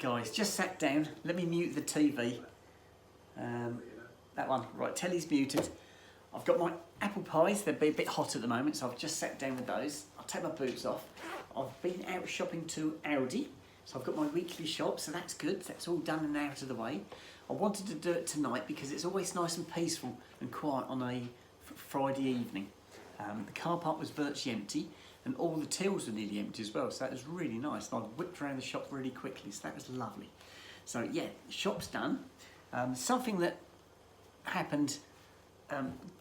guys, just sat down. Let me mute the TV. That one, right, telly's muted. I've got my apple pies, they're a bit hot at the moment, so I've just sat down with those. I'll take my boots off. I've been out shopping to Aldi, so I've got my weekly shop, so that's good. That's all done and out of the way. I wanted to do it tonight because it's always nice and peaceful and quiet on a Friday evening. The car park was virtually empty, and all the tills were nearly empty as well, so that was really nice. And I whipped around the shop really quickly, so that was lovely. So yeah, shop's done. Something that happened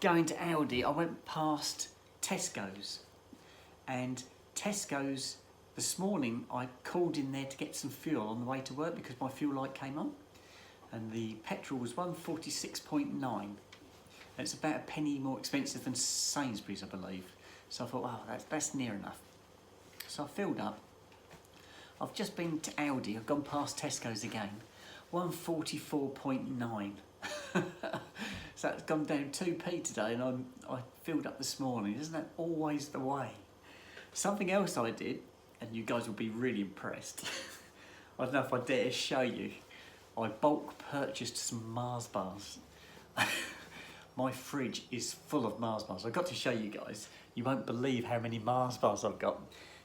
going to Aldi, I went past Tesco's, and Tesco's this morning I called in there to get some fuel on the way to work because my fuel light came on, and the petrol was 146.9. It's about a penny more expensive than Sainsbury's, I believe. So I thought, wow, that's near enough. So I filled up. I've just been to Aldi, I've gone past Tesco's again, 144.9. So it's gone down 2p today, and I filled up this morning. Isn't that always the way? Something else I did, and you guys will be really impressed. I don't know if I dare show you. I bulk purchased some Mars bars. My fridge is full of Mars bars. I've got to show you guys. You won't believe how many Mars bars I've got.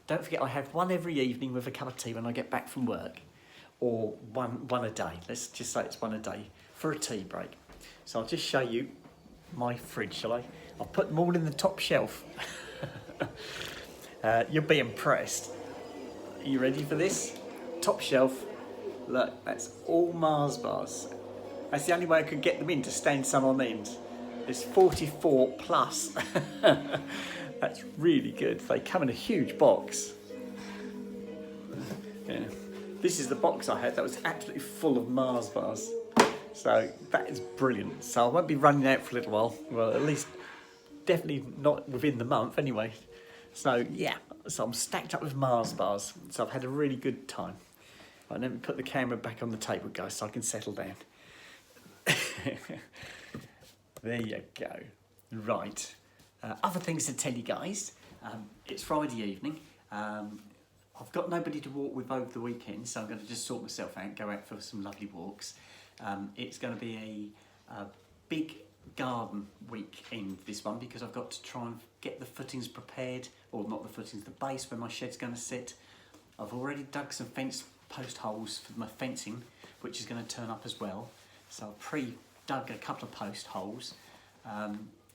Don't forget, I have one every evening with a cup of tea when I get back from work, or one a day. Let's just say it's one a day for a tea break. So I'll just show you my fridge, shall I? I've put them all in the top shelf. You'll be impressed. Are you ready for this? Top shelf. Look, that's all Mars bars. That's the only way I could get them in, to stand some on end. It's 44 plus. That's really good. They come in a huge box. Yeah. This is the box I had that was absolutely full of Mars bars. So that is brilliant. So I won't be running out for a little while. Well, at least definitely not within the month anyway. So yeah, so I'm stacked up with Mars bars. So I've had a really good time. Right, let me put the camera back on the table, guys, so I can settle down. There you go. Right. Other things to tell you guys. It's Friday evening. I've got nobody to walk with over the weekend, so I'm going to just sort myself out, go out for some lovely walks. It's going to be a big garden weekend, this one, because I've got to try and get the footings prepared, or not the footings, the base where my shed's going to sit. I've already dug some fence post holes for my fencing, which is going to turn up as well. So I've pre-dug a couple of post holes.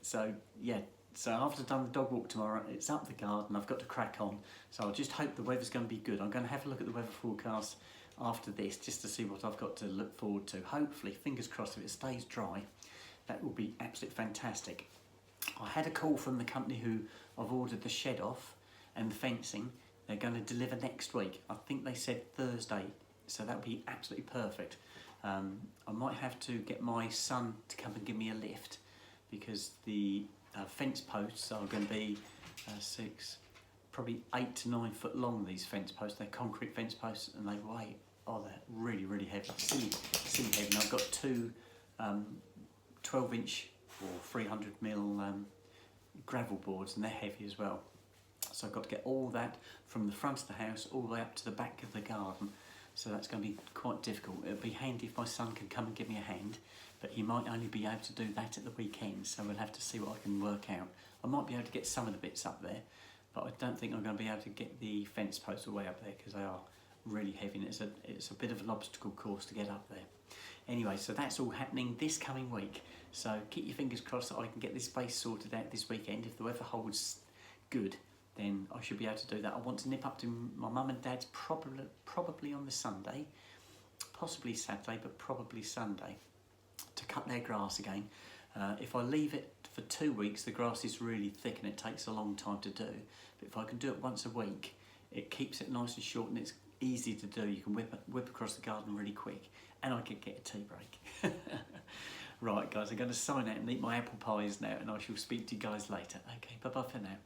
So yeah, so after I've done the dog walk tomorrow, it's up the garden, I've got to crack on. So I'll just hope the weather's going to be good. I'm going to have a look at the weather forecast after this, just to see what I've got to look forward to. Hopefully, fingers crossed, if it stays dry, that will be absolutely fantastic. I had a call from the company who I've ordered the shed off and the fencing. They're going to deliver next week. I think they said Thursday, so that would be absolutely perfect. I might have to get my son to come and give me a lift, because the fence posts are going to be probably 8 to 9 foot long, these fence posts. They're concrete fence posts, and they weigh, they're really, really heavy, silly heavy. And I've got two 12-inch or 300mm gravel boards, and they're heavy as well. So I've got to get all that from the front of the house all the way up to the back of the garden. So that's going to be quite difficult. It'll be handy if my son can come and give me a hand, but he might only be able to do that at the weekend, so we'll have to see what I can work out. I might be able to get some of the bits up there, but I don't think I'm going to be able to get the fence posts all the way up there, because they are really heavy, and it's a bit of an obstacle course to get up there. Anyway, so that's all happening this coming week. So keep your fingers crossed that I can get this space sorted out this weekend. If the weather holds good, then I should be able to do that. I want to nip up to my mum and dad's probably on the Sunday, possibly Saturday, but probably Sunday, to cut their grass again. If I leave it for 2 weeks, the grass is really thick and it takes a long time to do. But if I can do it once a week, it keeps it nice and short and it's easy to do. You can whip across the garden really quick, and I could get a tea break. Right, guys, I'm going to sign out and eat my apple pies now, and I shall speak to you guys later. Okay, bye-bye for now.